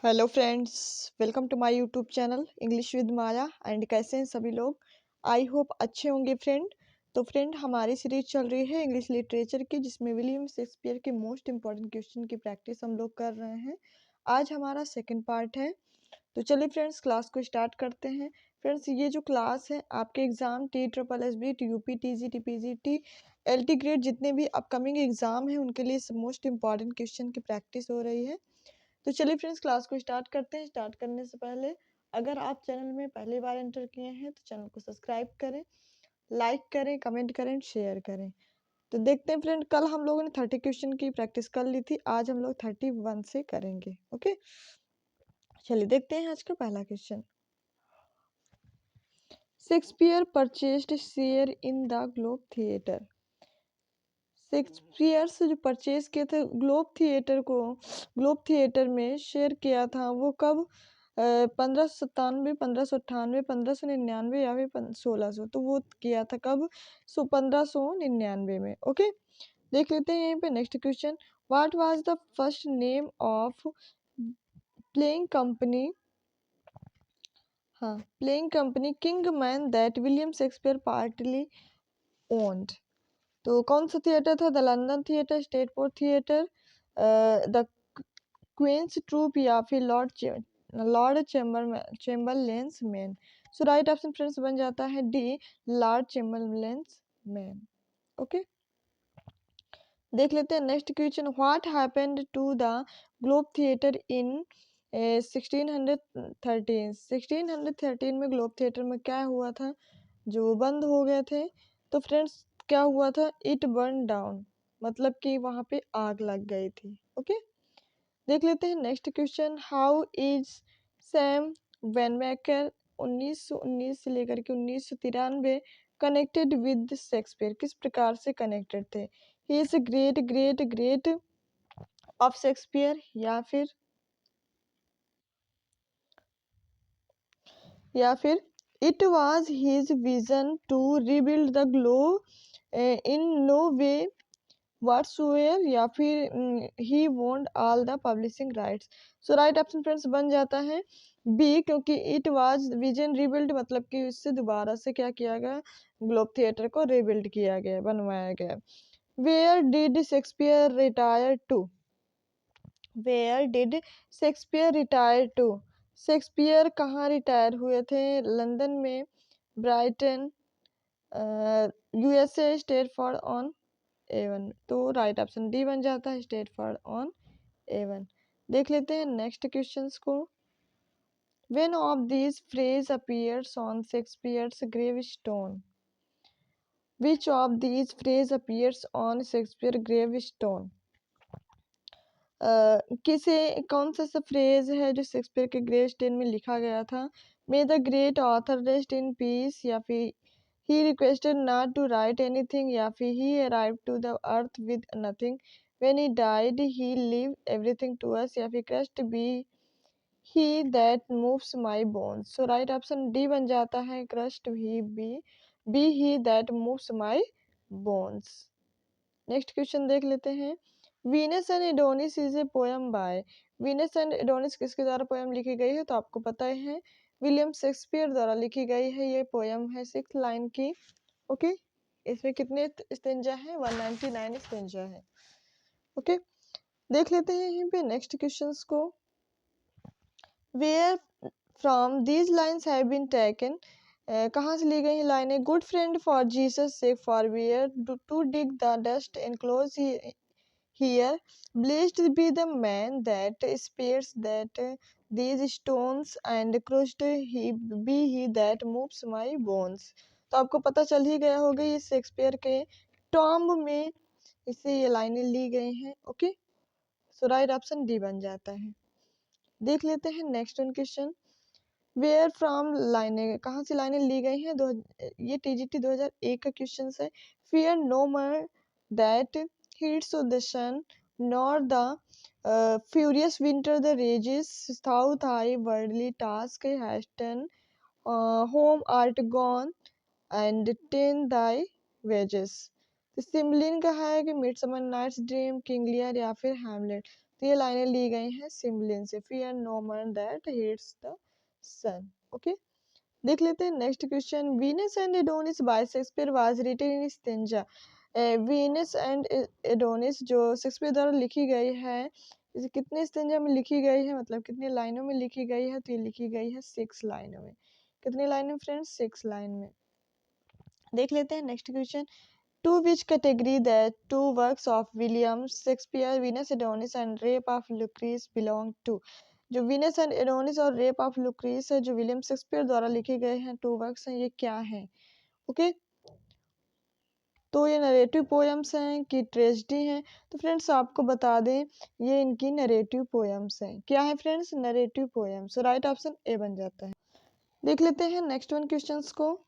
Hello friends, welcome to my YouTube channel English with Maya. And कैसे हैं सभी लोग? आई होप अच्छे होंगे फ्रेंड। तो फ्रेंड, हमारी सीरीज चल रही है इंग्लिश लिटरेचर की, जिसमें विलियम शेक्सपियर के मोस्ट इंपॉर्टेंट क्वेश्चन की प्रैक्टिस हम लोग कर रहे हैं। आज हमारा सेकंड पार्ट है। तो चलिए फ्रेंड्स, क्लास को स्टार्ट करते हैं। फ्रेंड्स, ये जो क्लास है आपके exam TSSB, TUP, TGT, PGT, LT grade जितने भी अपकमिंग एग्जाम हैं उनके लिए मोस्ट इंपॉर्टेंट क्वेश्चन की प्रैक्टिस हो रही है। तो चलिए फ्रेंड्स, क्लास को स्टार्ट करते हैं। स्टार्ट करने से पहले अगर आप चैनल में पहली बार एंटर किए हैं तो चैनल को सब्सक्राइब करें, लाइक करें, कमेंट करें, शेयर करें। तो देखते हैं फ्रेंड, कल हम लोगों ने 30 क्वेश्चन की प्रैक्टिस कर ली थी, आज हम लोग 31 से करेंगे। ओके, चलिए देखते हैं आज का पहला question. Shakespeare purchased share in the Globe theatre. Shakespeare से जो परचेज किए थे ग्लोब थिएटर में शेयर किया था, वो कब? 1597, 1598, 1599 या फिर 1600। तो वो किया था कब? 1599 में। ओके, देख लेते हैं यहीं पे next question. What was the first name of playing company? हाँ, playing company king man that William Shakespeare partly owned. तो कौन सा थिएटर था? The London theatre, stateport theatre, the Queen's troupe या फिर Lord Chamberlain's man. So right option friends बन जाता है D, Lord Chamberlain's man. Okay, देख लेते हैं next question. What happened to the Globe theatre in 1613? 1613 में ग्लोब थिएटर में क्या हुआ था? जो बंद हो गए थे। तो फ्रेंड्स, क्या हुआ था? इट बर्न डाउन, मतलब कि वहां पे आग लग गई थी। ओके, देख लेते हैं next question. How is Sam Wenmaker 1919 से लेकर के 1993 कनेक्टेड विद शेक्सपियर? किस प्रकार से कनेक्टेड थे? He is great great great of Shakespeare, या फिर it was his vision to rebuild the Globe in no way whatsoever, या फिर he want all the publishing rights. So right option friends बन जाता है बी, क्योंकि it was vision rebuild, मतलब कि इससे दोबारा से क्या किया गया? ग्लोब थिएटर को रिबिल्ड किया गया, बनवाया गया। Where did Shakespeare retire to? Where did Shakespeare retire to? Shakespeare कहाँ रिटायर हुए थे? लंदन में, Brighton, USA, Stratford on Avon. तो राइट ऑप्शन डी बन जाता है, स्टेटफोर्ड ऑन एवन। देख लेते हैं नेक्स्ट क्वेश्चंस को। When of these phrase appears on Shakespeare's gravestone? Which of these phrase appears on Shakespeare gravestone? किसे कौन सा फ्रेज है जो शेक्सपियर के ग्रेवस्टोन में लिखा गया था? May the great author rest in peace, या फिर he requested not to write anything, या फिर he arrived to the earth with nothing, when he died he leave everything to us, या फिर crust be he that moves my bones. So right option D बन जाता है, crust be he that moves my bones. Next question देख लेते हैं। Venus and Adonis is a poem bye. Venus and Adonis किसके द्वारा पोयम लिखी गई है? तो आपको पता है विलियम शेक्सपियर द्वारा लिखी गई है। ये पोयम है 6 लाइन की। ओके, इसमें कितने स्टेंजा है? 199 स्टेंजा है। ओके, देख लेते हैं यहीं पे नेक्स्ट क्वेश्चंस को। Where from these lines have been taken? कहाँ से ली गई हैं लाइनें? Good friend for Jesus sake for where to dig the dust enclose here, blessed be the man that spares that these stones, and crushed he that moves my bones। तो आपको पता चल ही गया होगा ये शेक्सपियर के टॉम्ब में इससे ये लाइनें ली गई हैं। ओके, सो राइट ऑप्शन डी बन जाता है। देख लेते हैं नेक्स्ट क्वेश्चन। वेयर फ्रॉम लाइनें कहाँ से लाइनें ली गई हैं? ये TGT 2001 का क्वेश्चन है। Fear no more that heats of the sun, nor the furious winter the rages thou thy worldly task hasten, home art gone and ten thy wages। तो सिमलिन का है कि Midsummer Night's Dream, King Lear, या फिर Hamlet. तो ये लाइनें ली गई हैं सिम्बलिन से, fear no man that hits the sun. Okay, देख लेते हैं next question. Venus and Adonis by Shakespeare was written in stanza. Venus and Adonis जो शेक्सपियर द्वारा लिखी गई है, इसे कितने स्टेंजा में लिखी गई है, मतलब कितनी लाइनों में लिखी गई है, तो ये लिखी गई है 6 लाइनों में। कितनी लाइन में फ्रेंड्स? 6 लाइन में। देख लेते हैं next question. To which category that two works of William Shakespeare Venus Adonis and Rape of Lucrece belong to. जो वीनस एंड एडोनिस और रेप ऑफ लुक्रीस है, जो विलियम शेक्सपियर द्वारा लिखे गए हैं 2 वर्क्स हैं, ये क्या हैं? ओके, तो ये नरेटिव पोएम्स हैं कि ट्रेजेडी हैं? तो फ्रेंड्स आपको बता दें, ये इनकी नरेटिव पोएम्स हैं। क्या है friends? Narrative poems. Right option A बन जाता है। देख लेते हैं नेक्स्ट वन क्वेश्चंस को।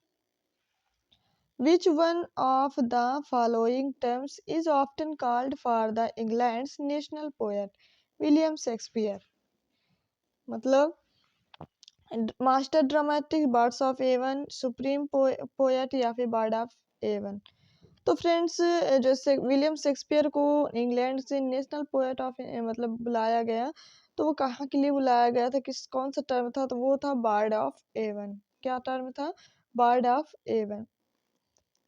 Which one of the following terms is often called for the England's national poet? William Shakespeare. मतलब master dramatic, birds of Avon, supreme poet या फिर बर्ड ऑफ एवन। तो फ्रेंड्स जैसे विलियम शेक्सपियर को England से national poet of मतलब बुलाया गया, तो वो कहाँ के लिए बुलाया गया था, किस कौन सा टर्म था? तो वो था बर्ड ऑफ एवन। क्या टर्म था? Bard of Avon.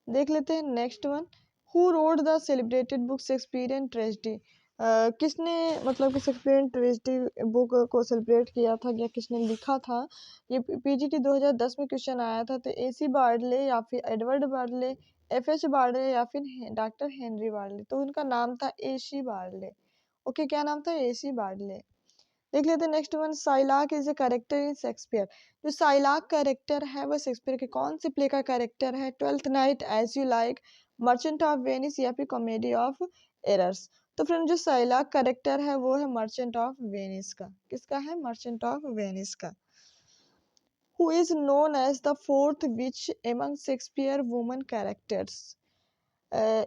देख लेते हैं next one. Who wrote the celebrated book Shakespearean Tragedy. किसने मतलब कि शेक्सपियरियन ट्रेजेडी बुक को सेलिब्रेट किया था या किसने लिखा था? ये पीजीटी 2010 में क्वेश्चन आया था। तो एसी बार्डले या फिर एडवर्ड बार्डले, एफएच बार्डले या फिर डॉक्टर हेनरी बार्डले। तो उनका नाम था एसी बार्डले। ओके, क्या नाम था? AC Bardley. देख लेते हैं next one. Shylock is a character in Shakespeare. जो साइलाक कैरेक्टर है वो शेक्सपियर के कौन से प्ले का कैरेक्टर है? Twelfth Night, as you like, Merchant of Venice या फिर कॉमेडी ऑफ एरर्स। तो फ्रेंड जो साइलाक कैरेक्टर है वो है मर्चेंट ऑफ वेनिस का। किसका है? मर्चेंट ऑफ वेनिस का। Who is known as the fourth witch among Shakespeare women characters.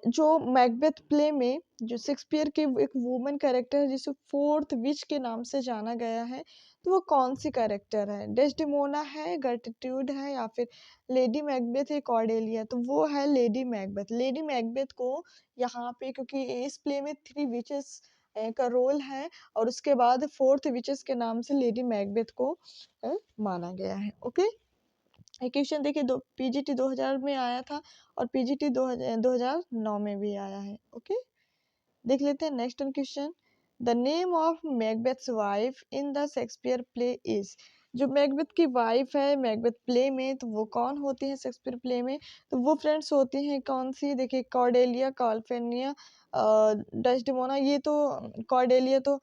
जो मैकबेथ प्ले में जो शेक्सपियर के एक वुमन कैरेक्टर है जिसे फोर्थ विच के नाम से जाना गया है, तो वो कौन सी कैरेक्टर है? डेस्टिमोना है, गर्टिट्यूड है या फिर लेडी मैकबेथ है, कॉर्डेलिया? तो वो है लेडी मैकबेथ। लेडी मैकबेथ को यहाँ पे, क्योंकि इस प्ले में 3 विचेस का रोल है और उसके बाद फोर्थ विचेस के नाम से लेडी मैकबेथ को माना गया है। ओके, ये क्वेश्चन देखिए पीजीटी 2000 में आया था और पीजीटी 2009 में भी आया है। ओके, देख लेते हैं next question. The name of Macbeth's wife in the Shakespeare play is. जो मैकबेथ की वाइफ है मैकबेथ प्ले में, तो वो कौन होती है शेक्सपियर प्ले में? तो वो फ्रेंड्स होती हैं कौन सी? देखिए, कॉर्डेलिया, कॉल्फेनिया, डेस्डेमोना। ये तो कॉर्डेलिया तो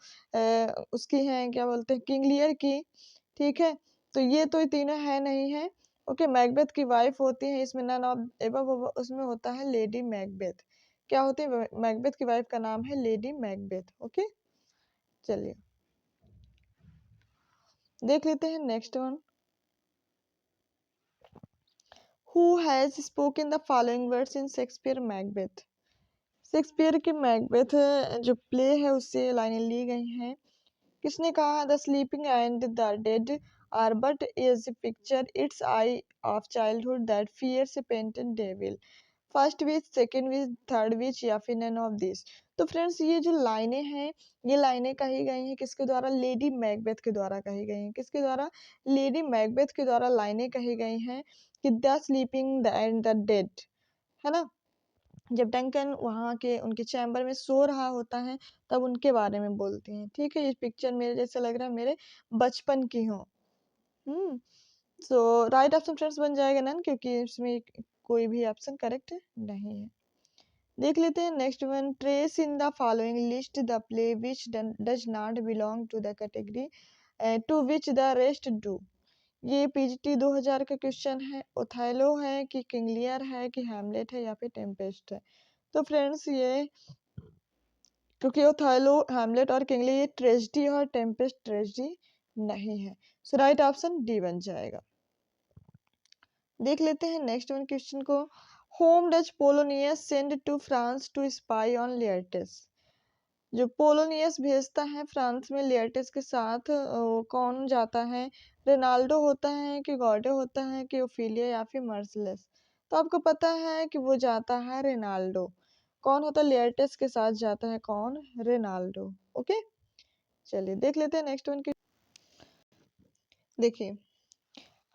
उसकी है, क्या बोलते हैं, किंग लियर की। ठीक है, तो ये तो तीनों है नहीं है। ओके, मैकबेथ की वाइफ होती है इसमें नन ऑफ एबव, उसमें होता है लेडी मैकबेथ। क्या होती है? मैकबेथ की वाइफ का नाम है लेडी मैकबेथ। ओके, चलिए देख लेते हैं next one. Who has spoken the following words in Shakespeare Macbeth. Shakespeare के मैकबेथ जो प्ले है उससे लाइनें ली गई हैं। किसने कहा? The sleeping and the dead are but is picture it's eye of childhood that fears a painted devil. First witch, second witch, third witch या फिर नन ऑफ दिस। तो फ्रेंड्स ये जो लाइनें हैं, ये लाइनें कही गई हैं किसके द्वारा? लेडी मैकबेथ के द्वारा कही गई हैं। किसके द्वारा? लेडी मैकबेथ के द्वारा लाइनें कही गई हैं कि the sleeping and the dead, है ना? जब डंकन वहाँ के उनके चैम्बर में सो रहा होता है तब उनके बारे में बोलती हैं। ठीक है, ये पिक्चर मेरे जैसे लग रहा है मेरे बचपन की हो। सो राइट ऑप्शन फ्रेंड्स बन जाएगा नन, क्योंकि इसमें कोई भी ऑप्शन करेक्ट नहीं है। देख लेते हैं next one. Trace in the following list the play which does not belong to the category to which the rest do. ये पीजीटी 2000 का क्वेश्चन है। ओथेलो है कि किंग लियर है कि हैमलेट है या फिर टेम्पेस्ट है? तो फ्रेंड्स ये, क्योंकि ओथेलो, हैमलेट और किंग लियर ये ट्रेजेडी है और टेम्पेस्ट ट्रेजेडी नहीं है। सो राइट ऑप्शन डी बन जाएगा। देख लेते हैं नेक्स्ट वन क्वेश्चन को। Whom does Polonius send to France to spy on Laertes. जो पोलोनियस भेजता है फ्रांस में लियर्टिस के साथ, कौन जाता है? रेनाल्डो होता है कि गॉडे होता है कि ओफिलिया या फिर मर्सलेस? तो आपको पता है कि वो जाता है रेनाल्डो। कौन होता है? लियर्टिस के साथ जाता है कौन? रेनाल्डो। ओके, चलिए देख लेते हैं नेक्स्ट वन की। देखिए,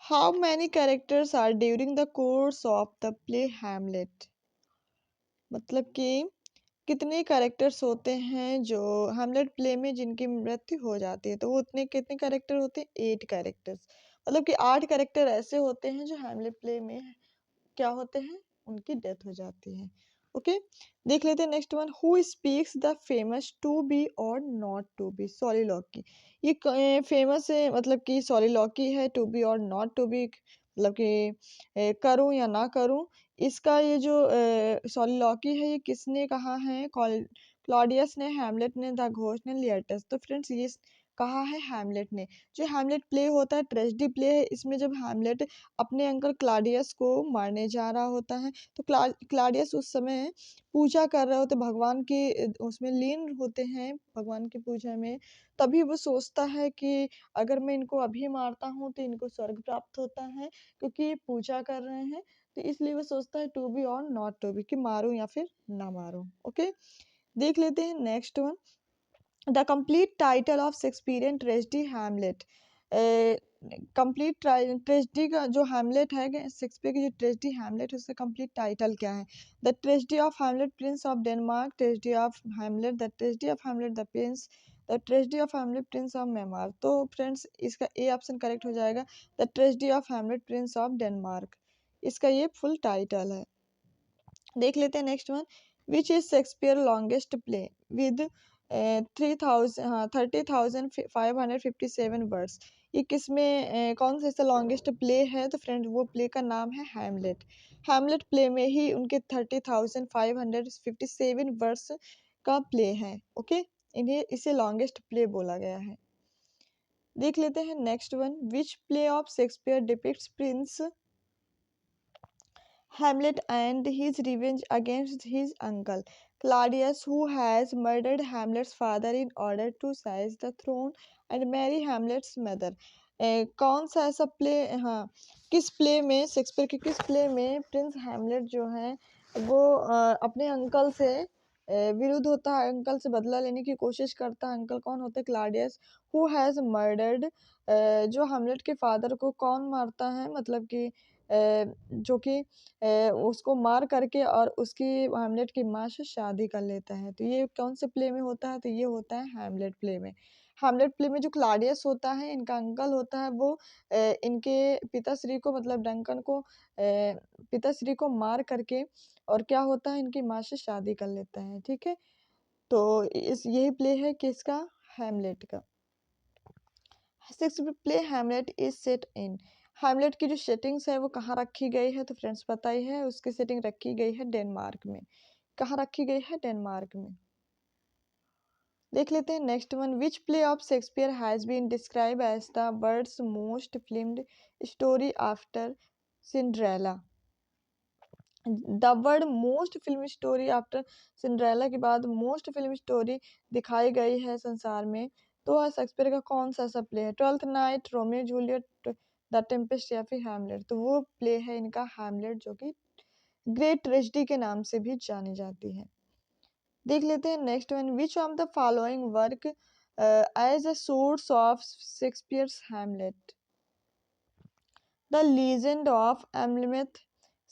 how many characters are during the course of the play Hamlet, मतलब कि कितने कैरेक्टर्स होते हैं जो हैमलेट प्ले में जिनकी मृत्यु हो जाती है, तो वो उतने कितने कैरेक्टर होते हैं, 8 कैरेक्टर्स, मतलब कि 8 कैरेक्टर ऐसे होते हैं जो हैमलेट प्ले में क्या होते हैं, उनकी डेथ हो जाती है। ओके, देख लेते हैं next one. Who speaks the famous to be or not to be soliloquy, ये फेमस है, मतलब कि सॉलिलॉक्वी है, to be or not to be, मतलब कि करूं या ना करूं। इसका ये जो सॉलिलॉक्वी है, ये किसने कहा है, क्लॉडियस ने, हैमलेट ने, द घोस्ट ने, लियटस। तो फ्रेंड्स ये कहा है हैमलेट ने। जो हैमलेट प्ले होता है ट्रेजेडी प्ले है, इसमें जब हैमलेट अपने अंकल क्लाडियस को मारने जा रहा होता है, तो क्लाडियस उस समय पूजा कर रहे होते, भगवान के उसमें लीन होते हैं, भगवान की पूजा में। तभी वो सोचता है कि अगर मैं इनको अभी मारता हूँ तो इनको स्वर्ग प्राप्त होता है, क्योंकि ये पूजा कर रहे हैं। तो इसलिए वो सोचता है to be or not to B, कि मारूं या फिर ना मारूं। ओके, देख लेते हैं next one. The complete title of Shakespearean tragedy Hamlet, complete tragedy का जो हैमलेट है, शेक्सपियर की जो ट्रेजेडी हैमलेट है, उसका कंप्लीट टाइटल क्या है? The tragedy of Hamlet Prince of Denmark, tragedy of Hamlet, the tragedy of Hamlet the Prince, the tragedy of Hamlet Prince of Maymar. तो फ्रेंड्स इसका ए ऑप्शन करेक्ट हो जाएगा, the tragedy of Hamlet Prince of Denmark, इसका ये full title है। देख लेते हैं next one. Which is Shakespeare longest play with 30,557 words, ये किसमें कौन सा इसका लॉन्गेस्ट प्ले है? तो फ्रेंड वो प्ले का नाम है हैमलेट। हैमलेट प्ले में ही उनके 30,557 वर्ड्स का प्ले है। ओके, इन्हें इसे लॉन्गेस्ट प्ले बोला गया है। देख लेते हैं next one. Which play of Shakespeare depicts Prince Hamlet and his revenge against his uncle Claudius, who has murdered Hamlet's father in order to seize the throne and marry Hamlet's mother। कौन सा ऐसा play, हाँ, किस play में, Shakespeare के किस play में Prince Hamlet जो है वो अपने अंकल से विरुद्ध होता है, अंकल से बदला लेने की कोशिश करता है। अंकल कौन होते हैं? क्लाडियस। हु हैज मर्डर्ड, जो हैमलेट के फादर को कौन मारता है, मतलब कि जो कि उसको मार करके और उसकी हैमलेट की माँ से शादी कर लेता है। तो ये कौन से प्ले में होता है? तो ये होता है हैमलेट प्ले में। हैमलेट प्ले में जो क्लाडियस होता है, इनका अंकल होता है, वो इनके पिताश्री को, मतलब डंकन को, पिताश्री को मार करके और क्या होता है, इनकी माँ से शादी कर लेता है। ठीक है, तो इस यही प्ले है किसका? हैमलेट का। Shakespeare play Hamlet is set in, Hamlet की जो सेटिंग्स है वो कहाँ रखी गई है? तो फ्रेंड्स पता ही है, उसकी सेटिंग रखी गई है डेनमार्क में। कहाँ रखी गई है? डेनमार्क में। देख लेते हैं next one. Which play of Shakespeare has been describe as the world's most filmed story after Cinderella. The word most film story after Cinderella के बाद मोस्ट फिल्म स्टोरी दिखाई गई है संसार में, तो शेक्सपियर का कौन सा ऐसा प्ले है? Twelfth night, Romeo Juliet, the Tempest या फिर हैमलेट। तो वो प्ले है इनका हैमलेट, जो कि ग्रेट ट्रेजेडी के नाम से भी जानी जाती है। देख लेते हैं next one. Which of the following work as a source of Shakespeare's Hamlet? The legend of Amleth,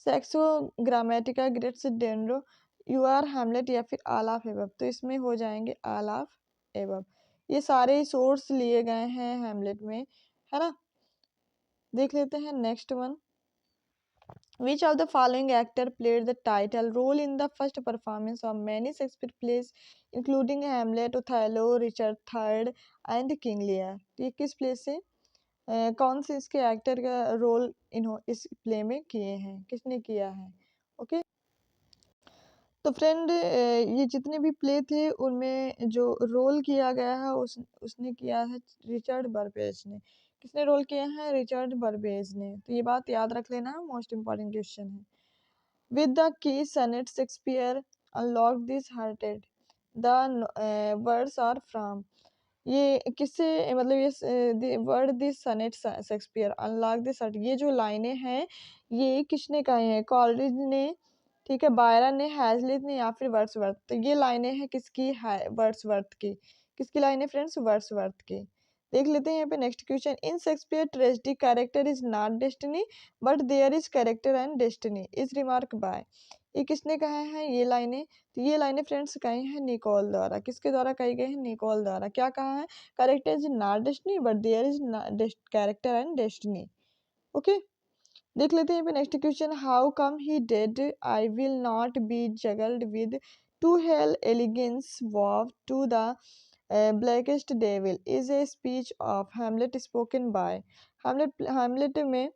Saxo Grammaticus, ग्रेट्स डेनरो, यू आर हैमलेट या फिर ऑल ऑफ एबव। तो इसमें हो जाएंगे ऑल ऑफ एबव। ये सारे सोर्स लिए गए हैं हैमलेट में, है ना। देख लेते हैं next one. Which of the following actor played the title role in the first performance of many Shakespeare plays, including Hamlet, Othello, Richard III, and King Lear? तो ये किस प्ले से कौन से इसके एक्टर का रोल इस प्ले में किए हैं, किसने किया है? ओके, तो फ्रेंड ये जितने भी प्ले थे उनमें जो रोल किया गया है उसने किया है रिचर्ड बर्बेज ने। किसने रोल किया है? रिचर्ड बर्बेज ने। तो ये बात याद रख लेना, मोस्ट इम्पॉर्टेंट क्वेश्चन है। With the key sonnet Shakespeare unlock this hearted, the words are from, ये किससे, मतलब ये word this sonnet Shakespeare unlock this heart, ये जो लाइनें हैं ये किसने कही हैं? कॉलरिज ने, ठीक है, बायरन ने, हैजलित ने या फिर वर्ड्सवर्थ। तो ये लाइनें हैं किसकी? है वर्ड्सवर्थ की। किसकी लाइन है फ्रेंड्स? वर्ड्सवर्थ की। देख लेते हैं यहाँ पे next question. In Shakespeare tragedy character is not destiny but there is character and destiny is remark by. ये किसने कहा है ये लाइनें? तो ये लाइनें फ्रेंड्स कही हैं निकोल द्वारा। किसके द्वारा कही गई है? निकोल द्वारा। क्या कहा है? Character is not destiny but there is character and destiny. Okay, देख लेते हैं next question. How come he dead I will not be juggled with to hell allegiance vow to the blackest devil is a speech of Hamlet spoken by. Hamlet में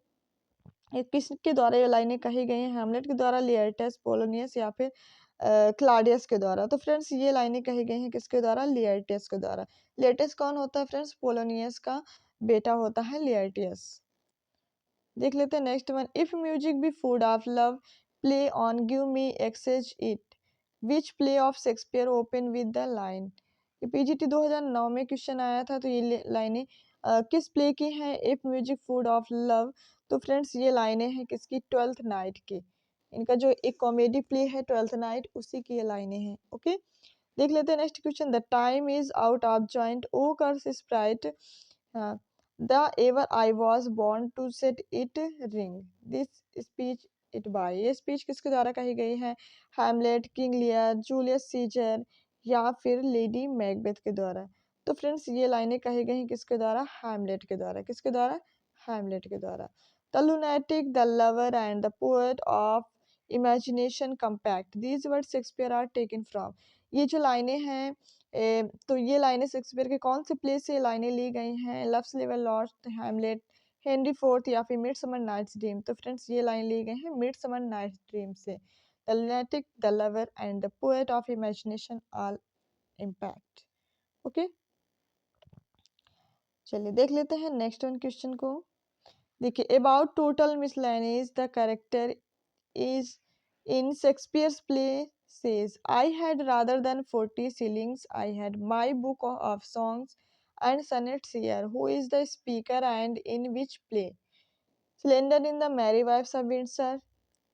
किसके द्वारा ये लाइनें कही गई हैं? हैमलेट के द्वारा, लिएर्टस, पोलोनियस या फिर क्लाडियस के द्वारा। तो फ्रेंड्स ये लाइनें कही गई हैं किसके द्वारा? लिएर्टस के द्वारा। लिएर्टस कौन होता है फ्रेंड्स? पोलोनियस का बेटा होता है लिएर्टियस। देख लेते हैं next one. If music be food of love play on give me excess it which play of Shakespeare open with the line. ये पीजीटी 2009 में क्वेश्चन आया था। तो ये लाइनें किस प्ले की हैं? If music food of love. तो फ्रेंड्स ये लाइनें हैं किसकी? ट्वेल्थ नाइट की। इनका जो एक कॉमेडी प्ले है ट्वेल्थ नाइट, उसी की ये लाइनें हैं। ओके, देख लेते हैं next question. The time is out of joint O curse sprite the ever I was born to set it ring this speech it by. ये स्पीच किसके द्वारा कही गई है? Hamlet, King Lear, Julius Caesar या फिर लेडी मैकबेथ के द्वारा। तो फ्रेंड्स ये लाइनें कही गई हैं किसके द्वारा? हैमलेट के द्वारा। किसके द्वारा? हैमलेट के द्वारा। The lunatic, the lover and the poet of imagination compact these word Shakespeare are taken from. ये जो लाइनें हैं तो ये लाइनें शेक्सपियर के कौन से प्ले से लाइनें ली गई हैं? Loves liver lost, Hamlet, Henry fourth या फिर मिडसमर नाइट्स ड्रीम। तो फ्रेंड्स ये लाइन ली गई हैं मिडसमर नाइट्स ड्रीम से। The lunatic, the lover and the poet of imagination all impact. Okay, चलिए देख लेते हैं नेक्स्ट वन क्वेश्चन को। देखिए, about total miscellaneous the character is in Shakespeare's play says, I had rather than 40 shillings, I had my book of songs and sonnets here. Who is the speaker and in which play? Slender in the Merry Wives of Windsor,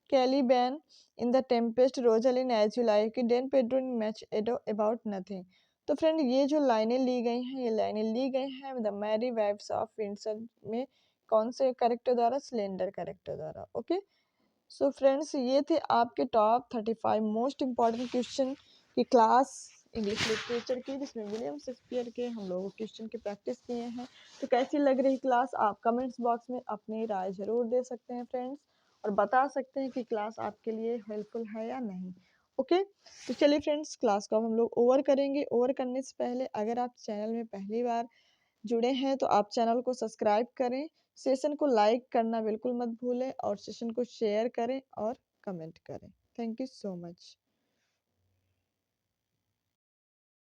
Caliban in the Tempest, Rosaline as you like, Den Pedro in Match about nothing. तो friend ये जो लाइनें ली गई हैं ये लाइनें ली गई हैं the merry wives of Windsor में। कौन से कैरेक्टर द्वारा? स्लेंडर कैरेक्टर द्वारा। ओके, सो फ्रेंड्स ये थे आपके टॉप 35 मोस्ट इम्पॉर्टेंट क्वेश्चन की क्लास इंग्लिश लिटरेचर की, जिसमें विलियम शेक्सपियर के हम लोग क्वेश्चन की प्रैक्टिस किए हैं। तो कैसी लग रही क्लास? आप कमेंट्स बॉक्स में अपनी राय ज़रूर दे सकते हैं फ्रेंड्स, और बता सकते हैं कि क्लास आपके लिए हेल्पफुल है या नहीं। ओके, तो चलिए फ्रेंड्स क्लास को अब हम लोग ओवर करेंगे। ओवर करने से पहले अगर आप चैनल में पहली बार जुड़े हैं तो आप चैनल को सब्सक्राइब करें, सेशन को लाइक करना बिल्कुल मत भूलें और सेशन को शेयर करें और कमेंट करें। Thank you so much.